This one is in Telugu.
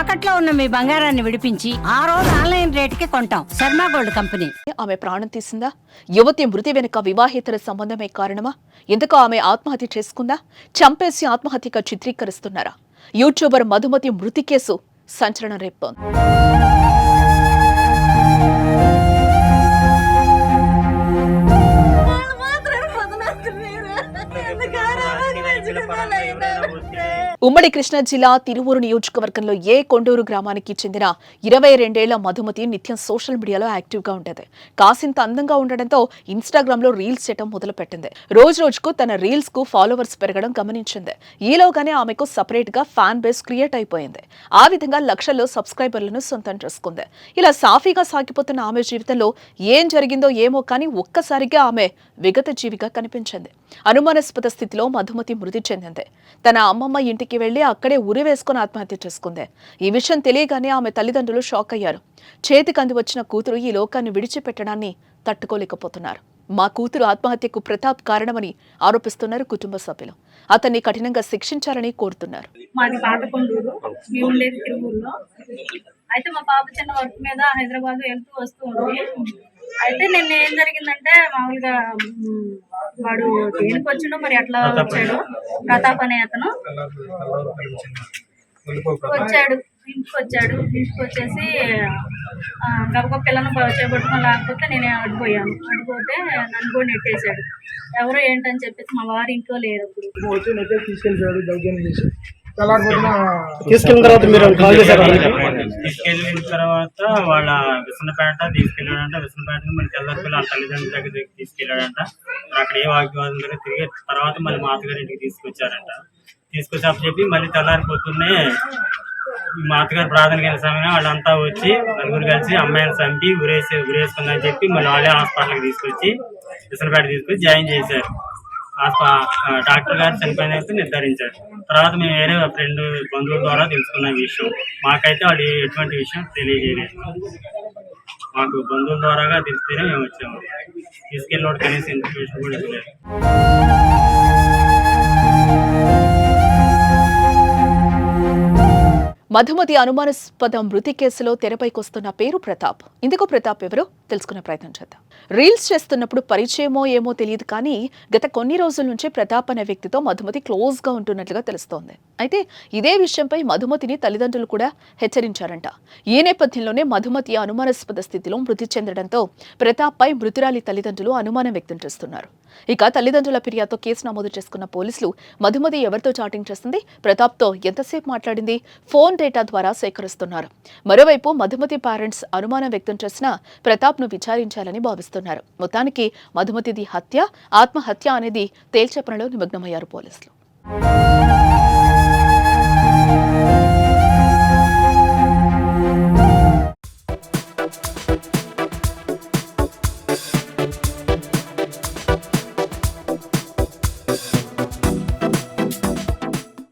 తాకట్లో ఉన్న మీ బంగారాన్ని విడిపించి ఆ రోజు ఆన్లైన్ రేటుకి కొంటాం. Sharma gold company. ఆమె ప్రాణం తీసిందా? యువతి మృతి వెనుక వివాహేతర సంబంధమే కారణమా? ఎందుకు ఆమె ఆత్మహత్య చేసుకుందా? చంపేసి ఆత్మహత్యగా చిత్రీకరిస్తున్నారా? యూట్యూబర్ మధుమతి మృతి కేసు సంచలనం రేపుతోంది. ఉమ్మడి కృష్ణా జిల్లా తిరువూరు నియోజకవర్గంలో కొండూరు గ్రామానికి చెందిన 22 ఏళ్ల మధుమతి నిత్యం సోషల్ మీడియాలో యాక్టివ్ గా ఉండేది. కాసింత అందంగా ఉండడంతో ఇన్స్టాగ్రామ్ లో రీల్స్ చేయడం మొదలుపెట్టింది. రోజు రోజుకు తన రీల్స్ కు ఫాలోవర్స్ పెరగడం గమనించింది. ఈలోగానే ఆమెకు సపరేట్ గా ఫ్యాన్ బేస్ క్రియేట్ అయిపోయింది. ఆ విధంగా లక్షల్లో సబ్స్క్రైబర్లను సొంతం చేసుకుంది. ఇలా సాఫీగా సాగిపోతున్న ఆమె జీవితంలో ఏం జరిగిందో ఏమో కానీ ఒక్కసారిగా ఆమె విగత జీవిగా కనిపించింది. అనుమానాస్పద స్థితిలో మధుమతి మృతి చెందింది. తన అమ్మమ్మ ఇంటికి వెళ్లి అక్కడే ఉరి వేసుకుని ఆత్మహత్య చేసుకుంది. ఈ విషయం తెలియగానే ఆమె తల్లిదండ్రులు షాక్ అయ్యారు. చేతికి అంది వచ్చిన కూతురు ఈ లోకాన్ని విడిచిపెట్టడాన్ని తట్టుకోలేకపోతున్నారు. మా కూతురు ఆత్మహత్యకు ప్రతాప్ కారణమని ఆరోపిస్తున్నారు కుటుంబ సభ్యులు. అతన్ని కఠినంగా శిక్షించాలని కోరుతున్నారు. మాది పాతకొండూరు, మేము ఉండేది తిరువూరులో. అయితే మా పాప చిన్న వర్క్ మీద హైదరాబాద్ వెళ్తూ వస్తూ ఉంది. అయితే నిన్న ఏం జరిగిందంటే మామూలుగా వాడు దేనికి వచ్చిండో మరి ఎట్లా వచ్చాడు, ప్రతాప్ అనే అతను వచ్చాడు. ఇంటికి వచ్చేసి గబగబ పిల్లను చేపట్టుకొని లేకపోతే నేను అడిపోయాను. అడిపోతే నన్ను కూడా నెట్టేశాడు. ఎవరు ఏంటని చెప్పేసి మా వారి ఇంట్లో లేరు. తీసుకెళ్ళిన తర్వాత మీరు తీసుకెళ్ళిన తర్వాత వాళ్ళ విసనపేట తీసుకెళ్ళాడంట. విసనపేట మరి తెల్లపిల్ల వాళ్ళ తల్లిదండ్రుల దగ్గర తీసుకెళ్ళాడంట. అక్కడ ఏ వాగ్వాదం దగ్గర తిరిగి తర్వాత మళ్ళీ మా అత్తగారి ఇంటికి తీసుకొచ్చారంట. తీసుకొచ్చి అప్పచెప్పి మళ్ళీ తెల్లారిపోతున్నే మా అత్తగారు ప్రాథమిక సమయం వాళ్ళంతా వచ్చి నలుగురు కలిసి అమ్మాయిని చంపి ఉరేసుకుందని చెప్పి మళ్ళీ వాళ్ళే హాస్పిటల్కి తీసుకొచ్చి విసనపేట తీసుకొచ్చి జాయిన్ చేశారు. డాక్టర్ గారు చనిపోయినట్టు నిర్ధారించారు. తర్వాత మేము వేరే ఫ్రెండ్ బంధువుల ద్వారా తెలుసుకున్న విషయం. మాకైతే వాళ్ళు ఎటువంటి విషయం తెలియజేయలేదు. మాకు బంధువుల ద్వారాగా తెలిస్తేనే మేము వచ్చాము. తీసుకెళ్ళినోడు కనీసం ఇన్ఫర్మేషన్ కూడా ఇవ్వలేదు. మధుమతి అనుమానాస్పద మృతి కేసులో తెరపైకొస్తున్న పేరు ప్రతాప్. ఇందుకు ప్రతాప్ ఎవరో తెలుసుకునే ప్రయత్నం చేద్దాం. రీల్స్ చేస్తున్నప్పుడు పరిచయమో ఏమో తెలియదు కానీ గత కొన్ని రోజుల నుంచే ప్రతాప్ అనే వ్యక్తితో మధుమతి క్లోజ్ గా ఉంటున్నట్లుగా తెలుస్తోంది. అయితే ఇదే విషయంపై మధుమతిని తల్లిదండ్రులు కూడా హెచ్చరించారంట. ఈ నేపథ్యంలోనే మధుమతి అనుమానాస్పద స్థితిలో మృతి చెందడంతో ప్రతాప్ పై మృతురాలి తల్లిదండ్రులు అనుమానం వ్యక్తం చేస్తున్నారు. ఇక తల్లిదండ్రుల ఫిర్యాదుతో కేసు నమోదు చేసుకున్న పోలీసులు మధుమతి ఎవరితో చాటింగ్ చేస్తుంది, ప్రతాప్తో ఎంతసేపు మాట్లాడింది, ఫోన్ డేటా ద్వారా సేకరిస్తున్నారు. మరోవైపు మధుమతి పేరెంట్స్ అనుమానం వ్యక్తం చేసిన ప్రతాప్ను విచారించాలని భావిస్తున్నారు. మొత్తానికి మధుమతిది హత్య, ఆత్మహత్య అనేది తేల్చే పనిలో నిమగ్నమయ్యారు పోలీసులు.